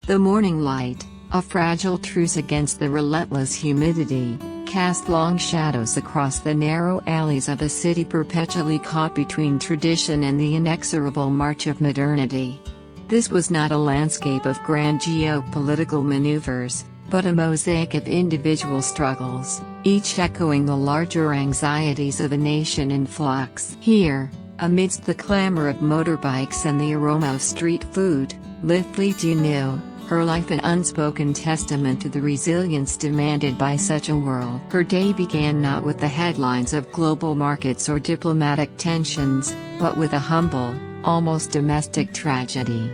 The morning light, a fragile truce against the relentless humidity, cast long shadows across the narrow alleys of a city perpetually caught between tradition and the inexorable march of modernity. This was not a landscape of grand geopolitical maneuvers, but a mosaic of individual struggles, each echoing the larger anxieties of a nation in flux. Here, amidst the clamor of motorbikes and the aroma of street food, lived Tieu Nu, her life an unspoken testament to the resilience demanded by such a world. Her day began not with the headlines of global markets or diplomatic tensions, but with a humble, almost domestic tragedy.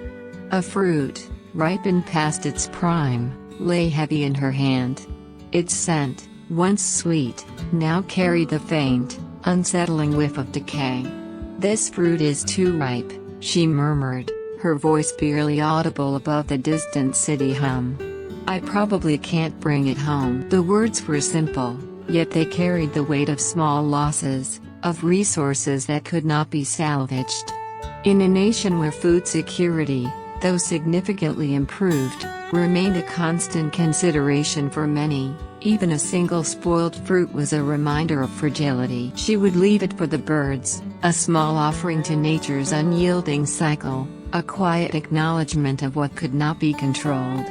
A fruit, ripened past its prime, lay heavy in her hand. Its scent, once sweet, now carried the faint, unsettling whiff of decay. "This fruit is too ripe," she murmured, her voice barely audible above the distant city hum. "I probably can't bring it home." The words were simple, yet they carried the weight of small losses, of resources that could not be salvaged. In a nation where food security, though significantly improved, remained a constant consideration for many, even a single spoiled fruit was a reminder of fragility. She would leave it for the birds, a small offering to nature's unyielding cycle, a quiet acknowledgement of what could not be controlled.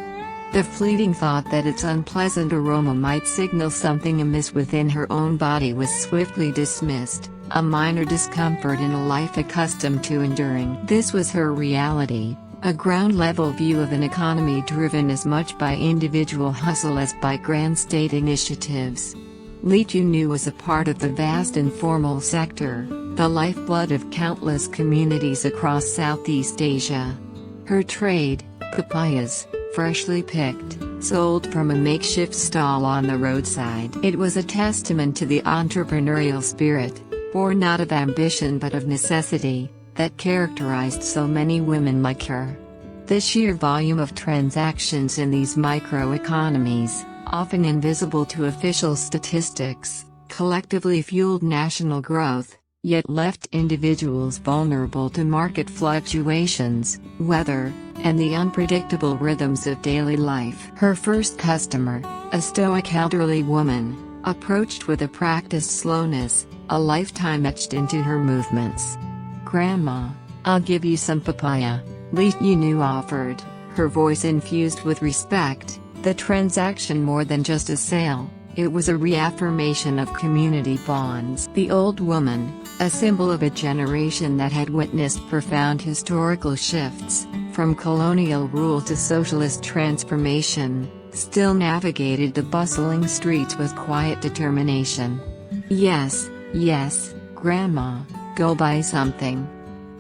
The fleeting thought that its unpleasant aroma might signal something amiss within her own body was swiftly dismissed, a minor discomfort in a life accustomed to enduring. This was her reality, a ground-level view of an economy driven as much by individual hustle as by grand state initiatives. Tieu Nu was a part of the vast informal sector, the lifeblood of countless communities across Southeast Asia. Her trade, papayas, freshly picked, sold from a makeshift stall on the roadside. It was a testament to the entrepreneurial spirit, born not of ambition but of necessity, that characterized so many women like her. The sheer volume of transactions in these microeconomies, often invisible to official statistics, collectively fueled national growth, yet left individuals vulnerable to market fluctuations, weather, and the unpredictable rhythms of daily life. Her first customer, a stoic elderly woman, approached with a practiced slowness, a lifetime etched into her movements. "Grandma, I'll give you some papaya," Tieu Nu offered, her voice infused with respect. The transaction more than just a sale, it was a reaffirmation of community bonds. The old woman, a symbol of a generation that had witnessed profound historical shifts, from colonial rule to socialist transformation, still navigated the bustling streets with quiet determination. "Yes, yes, Grandma, go buy something.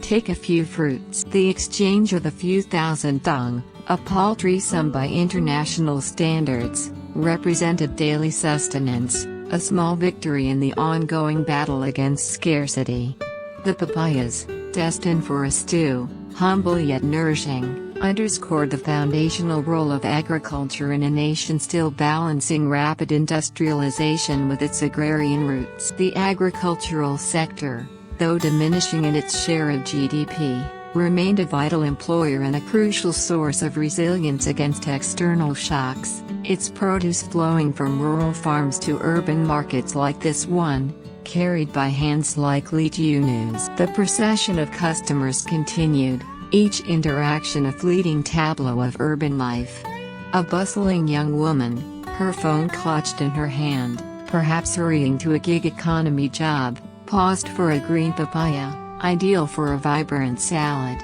Take a few fruits." The exchange of a few thousand dong, a paltry sum by international standards, represented daily sustenance, a small victory in the ongoing battle against scarcity. The papayas, destined for a stew, humble yet nourishing, underscored the foundational role of agriculture in a nation still balancing rapid industrialization with its agrarian roots. The agricultural sector, though diminishing in its share of GDP, remained a vital employer and a crucial source of resilience against external shocks, its produce flowing from rural farms to urban markets like this one, carried by hands like Tieu Nu's. The procession of customers continued, each interaction a fleeting tableau of urban life. A bustling young woman, her phone clutched in her hand, perhaps hurrying to a gig economy job, paused for a green papaya, ideal for a vibrant salad.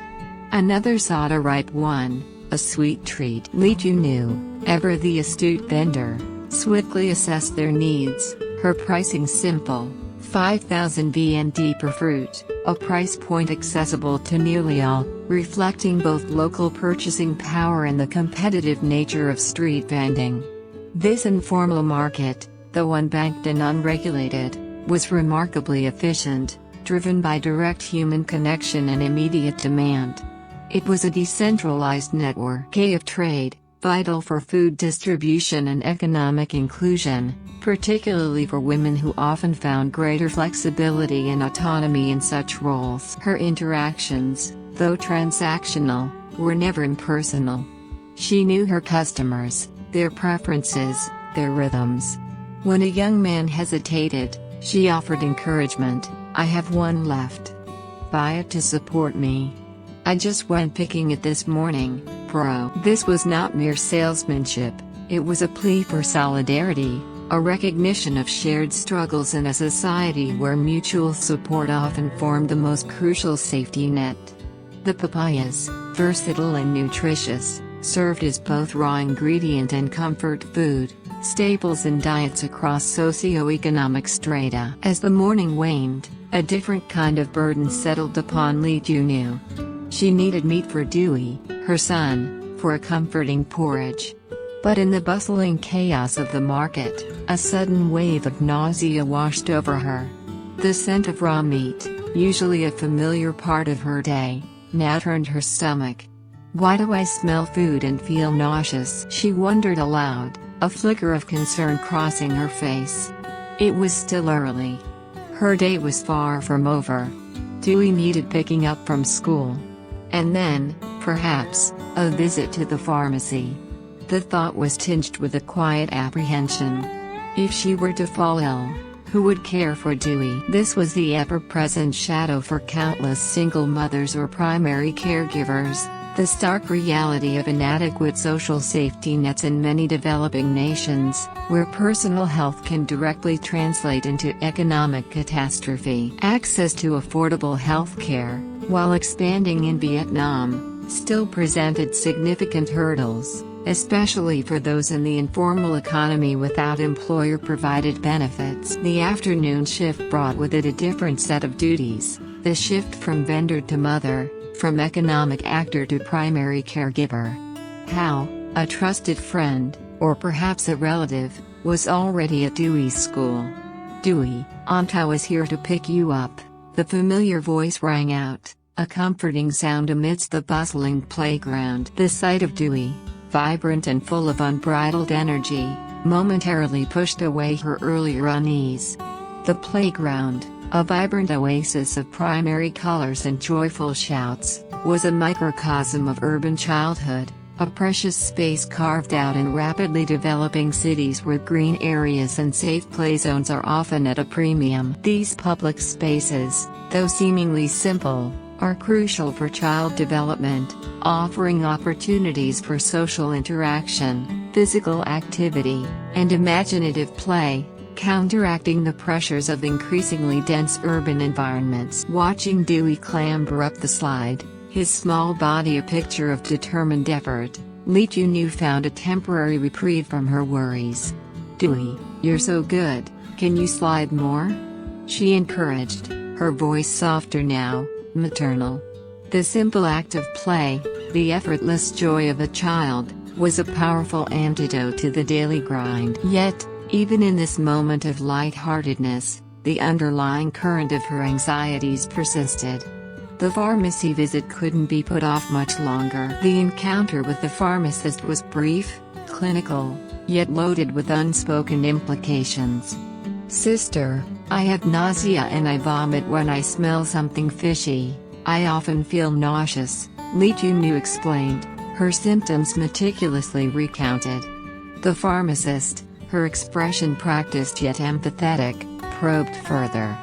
Another sought a ripe one, a sweet treat. Tieu Nu, ever the astute vendor, swiftly assessed their needs, her pricing simple, 5,000 VND per fruit, a price point accessible to nearly all, reflecting both local purchasing power and the competitive nature of street vending. This informal market, though unbanked and unregulated, was remarkably efficient, driven by direct human connection and immediate demand. It was a decentralized network of trade, vital for food distribution and economic inclusion, particularly for women who often found greater flexibility and autonomy in such roles. Her interactions, though transactional, were never impersonal. She knew her customers, their preferences, their rhythms. When a young man hesitated, she offered encouragement. "I have one left. Buy it to support me. I just went picking it this morning, bro." This was not mere salesmanship, it was a plea for solidarity, a recognition of shared struggles in a society where mutual support often formed the most crucial safety net. The papayas, versatile and nutritious, served as both raw ingredient and comfort food, staples in diets across socioeconomic strata. As the morning waned, a different kind of burden settled upon Tieu Nu. She needed meat for Dewey, her son, for a comforting porridge. But in the bustling chaos of the market, a sudden wave of nausea washed over her. The scent of raw meat, usually a familiar part of her day, now turned her stomach. "Why do I smell food and feel nauseous?" she wondered aloud, a flicker of concern crossing her face. It was still early. Her day was far from over. Dewey needed picking up from school. And then, perhaps, a visit to the pharmacy. The thought was tinged with a quiet apprehension. If she were to fall ill, who would care for Dewey? This was the ever-present shadow for countless single mothers or primary caregivers, the stark reality of inadequate social safety nets in many developing nations, where personal health can directly translate into economic catastrophe. Access to affordable health care, while expanding in Vietnam, still presented significant hurdles, especially for those in the informal economy without employer-provided benefits. The afternoon shift brought with it a different set of duties, the shift from vendor to mother, from economic actor to primary caregiver. Hal, a trusted friend, or perhaps a relative, was already at Dewey's school. "Dewey, Aunt Hao is here to pick you up," the familiar voice rang out, a comforting sound amidst the bustling playground. The sight of Dewey, vibrant and full of unbridled energy, momentarily pushed away her earlier unease. The playground, a vibrant oasis of primary colors and joyful shouts, was a microcosm of urban childhood, a precious space carved out in rapidly developing cities where green areas and safe play zones are often at a premium. These public spaces, though seemingly simple, are crucial for child development, offering opportunities for social interaction, physical activity, and imaginative play, counteracting the pressures of increasingly dense urban environments. Watching Dewey clamber up the slide, his small body a picture of determined effort, Tieu Nu found a temporary reprieve from her worries. "Dewey, you're so good, can you slide more?" she encouraged, her voice softer now, maternal. The simple act of play, the effortless joy of a child, was a powerful antidote to the daily grind. Yet, even in this moment of lightheartedness, the underlying current of her anxieties persisted. The pharmacy visit couldn't be put off much longer. The encounter with the pharmacist was brief, clinical, yet loaded with unspoken implications. "Sister, I have nausea and I vomit when I smell something fishy. I often feel nauseous," Tieu Nu explained, her symptoms meticulously recounted. The pharmacist, her expression practiced yet empathetic, probed further.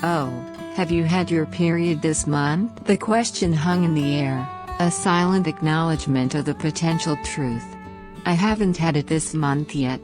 "Oh, have you had your period this month?" The question hung in the air, a silent acknowledgement of the potential truth. "I haven't had it this month yet."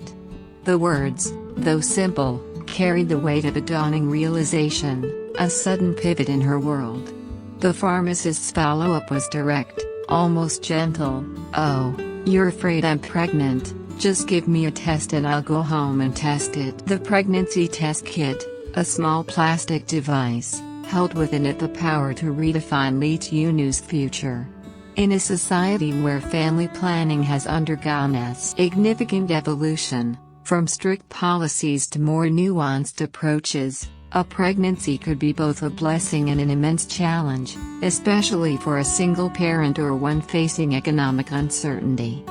The words, though simple, carried the weight of a dawning realization, a sudden pivot in her world. The pharmacist's follow-up was direct, almost gentle. "Oh, you're afraid I'm pregnant? Just give me a test and I'll go home and test it." The pregnancy test kit, a small plastic device, held within it the power to redefine Tieu Nu's future. In a society where family planning has undergone a significant evolution, from strict policies to more nuanced approaches, a pregnancy could be both a blessing and an immense challenge, especially for a single parent or one facing economic uncertainty.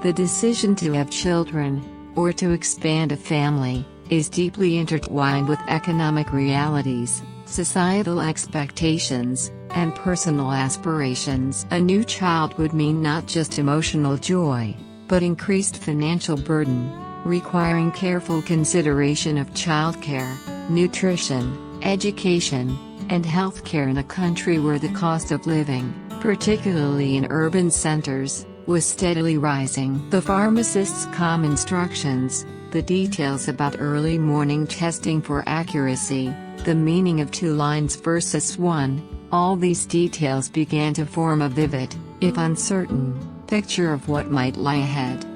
The decision to have children, or to expand a family, is deeply intertwined with economic realities, societal expectations, and personal aspirations. A new child would mean not just emotional joy, but increased financial burden, requiring careful consideration of childcare, nutrition, education, and healthcare in a country where the cost of living, particularly in urban centers, was steadily rising. The pharmacist's calm instructions, the details about early morning testing for accuracy, the meaning of 2 lines versus 1, all these details began to form a vivid, if uncertain, picture of what might lie ahead.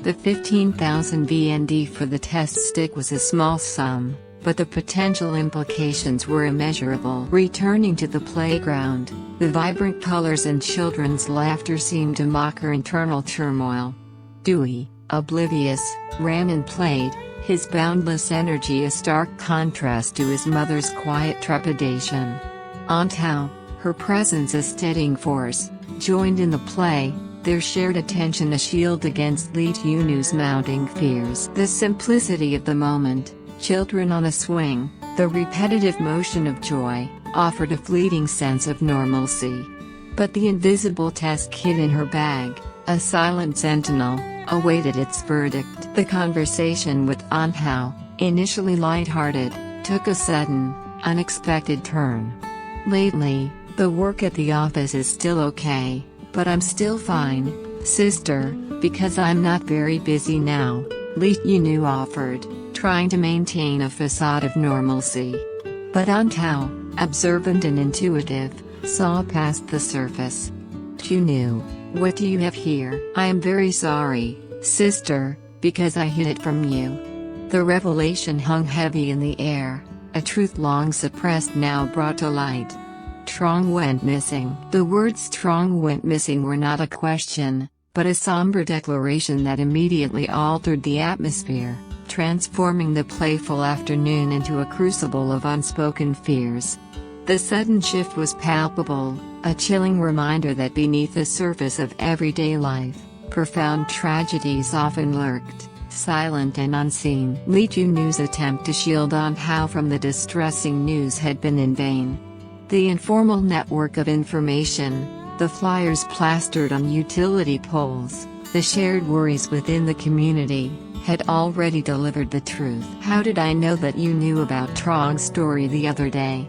The 15,000 VND for the test stick was a small sum, but the potential implications were immeasurable. Returning to the playground, the vibrant colors and children's laughter seemed to mock her internal turmoil. Dewey, oblivious, ran and played, his boundless energy a stark contrast to his mother's quiet trepidation. Aunt Hao, her presence a steadying force, joined in the play, their shared attention a shield against Tieu Nu's mounting fears. The simplicity of the moment, children on a swing, the repetitive motion of joy, offered a fleeting sense of normalcy. But the invisible test kit in her bag, a silent sentinel, awaited its verdict. The conversation with Aunt Hao, initially light-hearted, took a sudden, unexpected turn. Lately, the work at the office is still okay, but I'm still fine, sister, because I'm not very busy now, Tieu Nu offered, trying to maintain a facade of normalcy. But Aunt Hao, observant and intuitive, saw past the surface. Tieu Nu, what do you have here? I am very sorry, sister, because I hid it from you. The revelation hung heavy in the air, a truth long suppressed now brought to light. Trong went missing. The words Trong went missing were not a question, but a somber declaration that immediately altered the atmosphere, transforming the playful afternoon into a crucible of unspoken fears. The sudden shift was palpable, a chilling reminder that beneath the surface of everyday life, profound tragedies often lurked, silent and unseen. Tieu Nu's attempt to shield Aunt Hao from the distressing news had been in vain. The informal network of information, the flyers plastered on utility poles, the shared worries within the community, had already delivered the truth. How did I know that you knew about Trong's story the other day?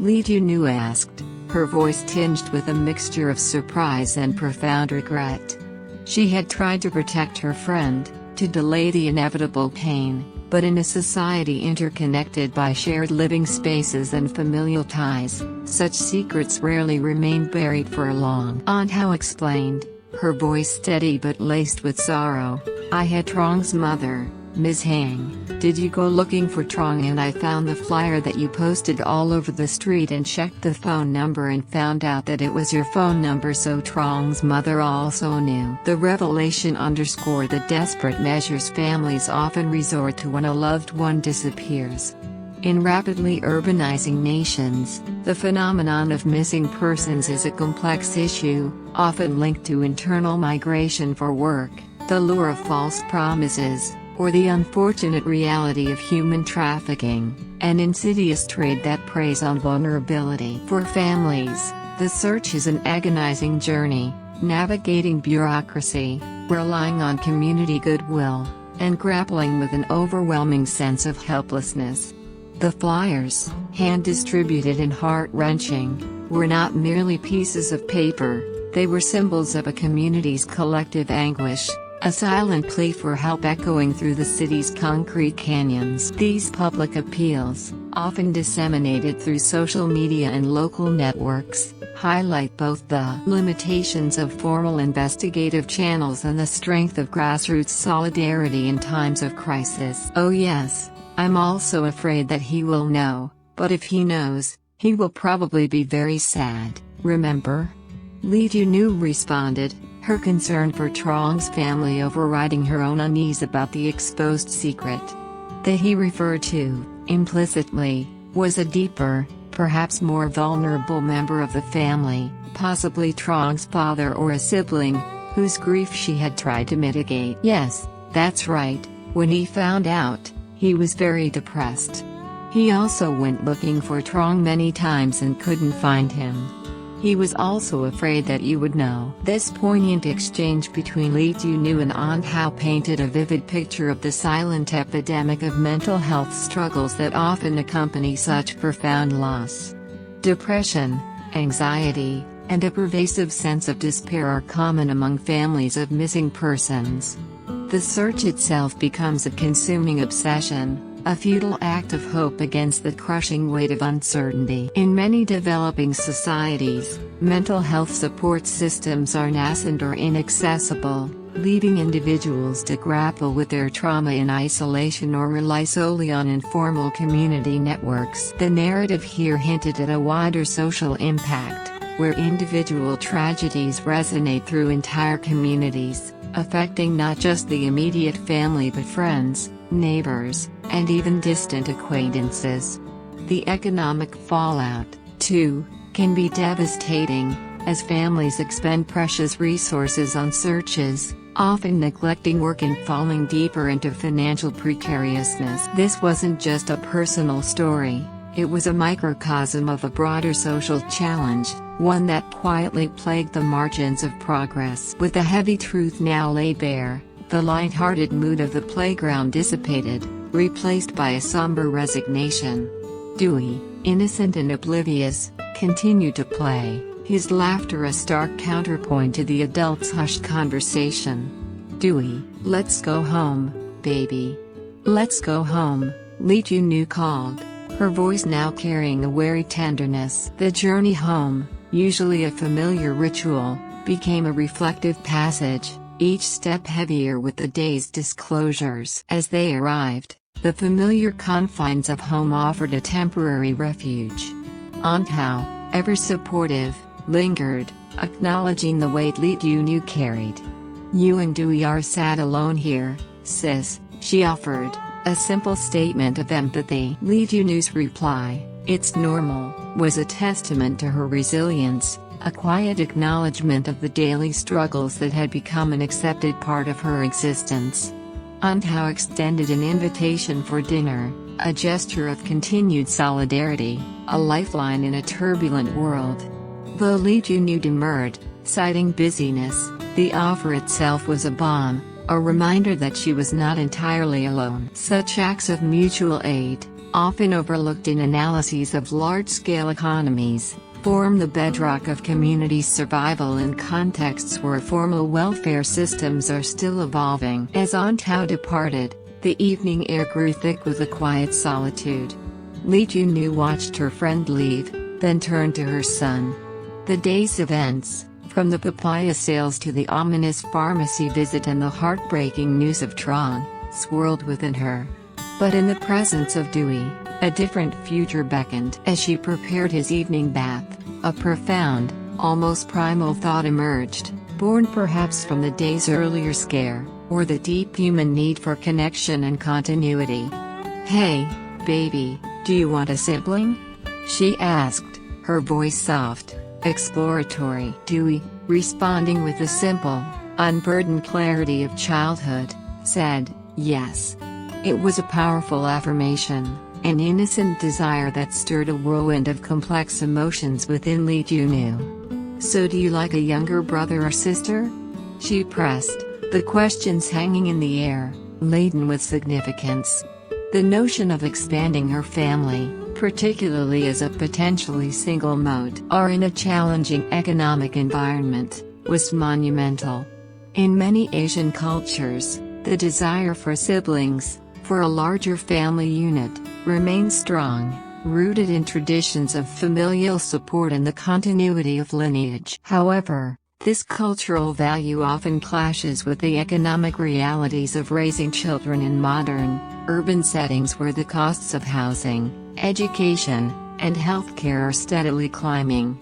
Tieu Nu asked, her voice tinged with a mixture of surprise and profound regret. She had tried to protect her friend, to delay the inevitable pain, but in a society interconnected by shared living spaces and familial ties, such secrets rarely remain buried for long. Aunt Hao explained, her voice steady but laced with sorrow. I had Trong's mother, Ms. Hang. Did you go looking for Trong? And I found the flyer that you posted all over the street and checked the phone number and found out that it was your phone number, so Trong's mother also knew. The revelation underscored the desperate measures families often resort to when a loved one disappears. In rapidly urbanizing nations, the phenomenon of missing persons is a complex issue, often linked to internal migration for work, the lure of false promises, or the unfortunate reality of human trafficking, an insidious trade that preys on vulnerability. For families, the search is an agonizing journey, navigating bureaucracy, relying on community goodwill, and grappling with an overwhelming sense of helplessness. The flyers, hand-distributed and heart-wrenching, were not merely pieces of paper, they were symbols of a community's collective anguish, a silent plea for help echoing through the city's concrete canyons. These public appeals, often disseminated through social media and local networks, highlight both the limitations of formal investigative channels and the strength of grassroots solidarity in times of crisis. Oh yes, I'm also afraid that he will know, but if he knows, he will probably be very sad, remember? Tieu Nu responded, her concern for Trong's family overriding her own unease about the exposed secret. That he referred to, implicitly, was a deeper, perhaps more vulnerable member of the family, possibly Trong's father or a sibling, whose grief she had tried to mitigate. Yes, that's right, when he found out, he was very depressed. He also went looking for Trong many times and couldn't find him. He was also afraid that you would know. This poignant exchange between Tieu Nu and An Hao painted a vivid picture of the silent epidemic of mental health struggles that often accompany such profound loss. Depression, anxiety, and a pervasive sense of despair are common among families of missing persons. The search itself becomes a consuming obsession, a futile act of hope against the crushing weight of uncertainty. In many developing societies, mental health support systems are nascent or inaccessible, leaving individuals to grapple with their trauma in isolation or rely solely on informal community networks. The narrative here hinted at a wider social impact, where individual tragedies resonate through entire communities, affecting not just the immediate family but friends, neighbors, and even distant acquaintances. The economic fallout, too, can be devastating, as families expend precious resources on searches, often neglecting work and falling deeper into financial precariousness. This wasn't just a personal story, it was a microcosm of a broader social challenge, one that quietly plagued the margins of progress. With the heavy truth now laid bare, the light-hearted mood of the playground dissipated, replaced by a somber resignation. Dewey, innocent and oblivious, continued to play, his laughter a stark counterpoint to the adults' hushed conversation. "Dewey, let's go home, baby. Let's go home," Tieu Nu called, her voice now carrying a wary tenderness. The journey home, usually a familiar ritual, became a reflective passage, each step heavier with the day's disclosures. As they arrived, the familiar confines of home offered a temporary refuge. Aunt Hao, ever supportive, lingered, acknowledging the weight Tieu Nu carried. "You and Dewey are sad alone here, sis," she offered, a simple statement of empathy. Tieu Nu's reply, "It's normal," was a testament to her resilience, a quiet acknowledgement of the daily struggles that had become an accepted part of her existence. Aunt Hao extended an invitation for dinner, a gesture of continued solidarity, a lifeline in a turbulent world. Though Tieu Nu demurred, citing busyness, the offer itself was a balm, a reminder that she was not entirely alone. Such acts of mutual aid, often overlooked in analyses of large-scale economies, form the bedrock of community survival in contexts where formal welfare systems are still evolving. As Aunt Hao departed, the evening air grew thick with a quiet solitude. Tieu Nu watched her friend leave, then turned to her son. The day's events, from the papaya sales to the ominous pharmacy visit and the heartbreaking news of Trong, swirled within her. But in the presence of Dewey, a different future beckoned. As she prepared his evening bath, a profound, almost primal thought emerged, born perhaps from the day's earlier scare, or the deep human need for connection and continuity. "Hey, baby, do you want a sibling?" she asked, her voice soft, exploratory. Dewey, responding with the simple, unburdened clarity of childhood, said, "Yes." It was a powerful affirmation, an innocent desire that stirred a whirlwind of complex emotions within Tieu Nu. "So do you like a younger brother or sister?" she pressed, the questions hanging in the air, laden with significance. The notion of expanding her family, particularly as a potentially single mode or in a challenging economic environment, was monumental. In many Asian cultures, the desire for siblings, for a larger family unit, remains strong, rooted in traditions of familial support and the continuity of lineage. However, this cultural value often clashes with the economic realities of raising children in modern, urban settings where the costs of housing, education, and healthcare are steadily climbing.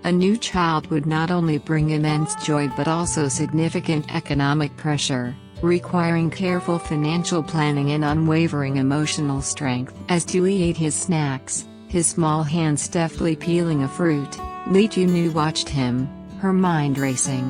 A new child would not only bring immense joy but also significant economic pressure, requiring careful financial planning and unwavering emotional strength. As Dewey ate his snacks, his small hands deftly peeling a fruit, Tieu Nu watched him, her mind racing.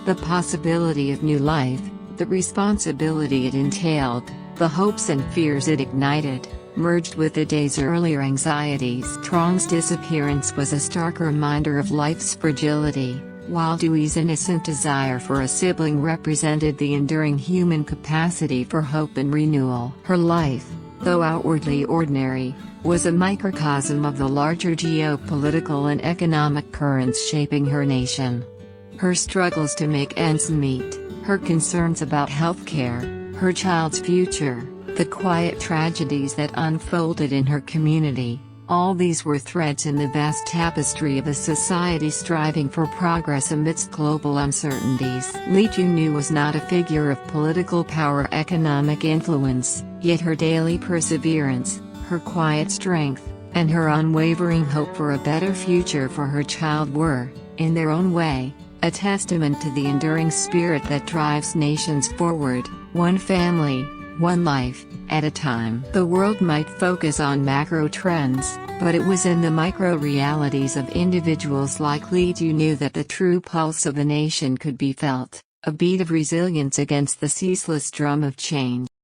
The possibility of new life, the responsibility it entailed, the hopes and fears it ignited, merged with the day's earlier anxieties. Trong's disappearance was a stark reminder of life's fragility, while Dui's innocent desire for a sibling represented the enduring human capacity for hope and renewal. Her life, though outwardly ordinary, was a microcosm of the larger geopolitical and economic currents shaping her nation. Her struggles to make ends meet, her concerns about healthcare, her child's future, the quiet tragedies that unfolded in her community, all these were threads in the vast tapestry of a society striving for progress amidst global uncertainties. Tieu Nu was not a figure of political power or economic influence, yet her daily perseverance, her quiet strength, and her unwavering hope for a better future for her child were, in their own way, a testament to the enduring spirit that drives nations forward, one family, one life, at a time. The world might focus on macro trends, but it was in the micro realities of individuals like Tieu Nu that the true pulse of a nation could be felt, a beat of resilience against the ceaseless drum of change.